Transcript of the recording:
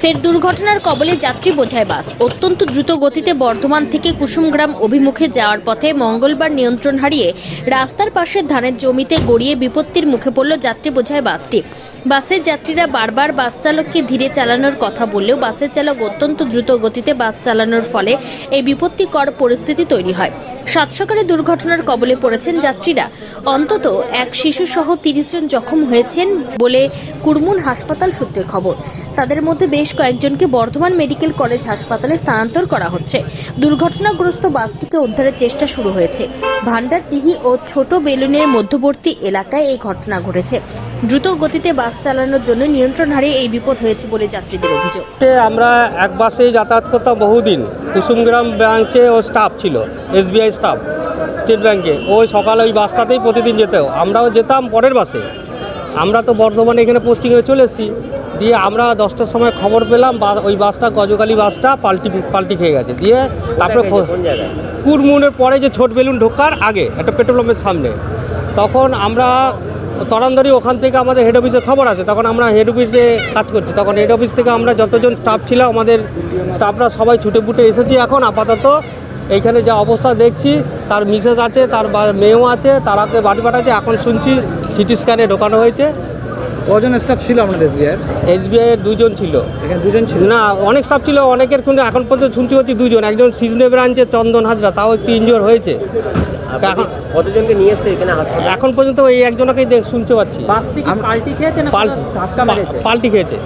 ফের দুর্ঘটনার কবলে যাত্রী বোঝাই বাস। অত্যন্ত দ্রুত গতিতে বর্ধমান থেকে কুসুমগ্রাম অভিমুখে যাওয়ার পথে মঙ্গলবার নিয়ন্ত্রণ হারিয়ে রাস্তার পাশে ধানের জমিতে গড়িয়ে বিপত্তির মুখে পড়ল যাত্রী বোঝাই বাসটি। বাসের যাত্রীরা বারবার বাস চালককে ধীরে চালানোর কথা বললেও বাসের চালক অত্যন্ত দ্রুত গতিতে বাস চালানোর ফলে এই বিপত্তিকর পরিস্থিতি তৈরি হয়। সাত সকালে দুর্ঘটনার কবলে পড়েছেন যাত্রীরা। অন্তত এক শিশু সহ ৩০ জন জখম হয়েছেন বলে কুরমুন হাসপাতাল সূত্রে খবর। তাদের মধ্যে বেশ কয়েকজনকে বর্ধমান মেডিকেল কলেজ হাসপাতালে স্থানান্তর করা হচ্ছে। দুর্ঘটনাগ্রস্ত বাসটিকে উদ্ধারের চেষ্টা শুরু হয়েছে। ভান্ডারডিহি ও ছোট বেলুনের মধ্যবর্তী এলাকায় এই ঘটনা ঘটেছে। দ্রুত গতিতে বাস চালানোর জন্য নিয়ন্ত্রণ হারিয়ে এই বিপদ হয়েছে বলে যাত্রীদের অভিযোগ। আমরা এক বাসে যাতায়াত করতাম বহুদিন। কুসুমগ্রাম ব্রাঞ্চে ও স্টাফ ছিল, SBI স্টাফ, স্টেট ব্যাংকে। ওই সকালে ওই বাসটাতেই প্রতিদিন যেতেও, আমরাও যেতাম পরের বাসে। আমরা তো বর্ধমানে এখানে পোস্টিংয়ে চলে এসেছি। দিয়ে আমরা 10টার সময় খবর পেলাম ওই বাসটা, গজকালী বাসটা পাল্টি খেয়ে গেছে। দিয়ে তারপরে কুরমুনের পরে যে ছোট বেলুন ঢোকার আগে একটা পেট্রোল পাম্পের সামনে, তখন আমরা তরান্দরি ওখান থেকে আমাদের হেড অফিসে খবর আছে। তখন আমরা হেড অফিসে কাজ করছি। তখন হেড অফিস থেকে আমরা যতজন স্টাফ ছিল, আমাদের স্টাফরা সবাই ছুটে ফুটে এসেছি। এখন আপাতত এইখানে যা অবস্থা দেখছি, তার মিসেস আছে, তার মেয়েও আছে, তারাকে বাড়ি পাঠাচ্ছে। এখন শুনছি সিটি স্ক্যানে ঢোকানো হয়েছে। কজন স্টাফ ছিল আপনাদের SBI এর 2 জন ছিল। এখানে 2 জন ছিল না, অনেক স্টাফ ছিল অনেকের, কিন্তু এখন পর্যন্ত শুনছি হচ্ছে 2 জন। একজন সিজনে ব্রাঞ্চে চন্দন হাজরা, তাও একটু ইনজিওর হয়েছে। এখন কতজনকে নিয়ে এসছে এখানে হাসপাতালে? এখন পর্যন্ত এই একজনকেই শুনতে পাচ্ছি বাসটি কি পাল্টি খেয়েছে না পাল্টি খেয়েছে।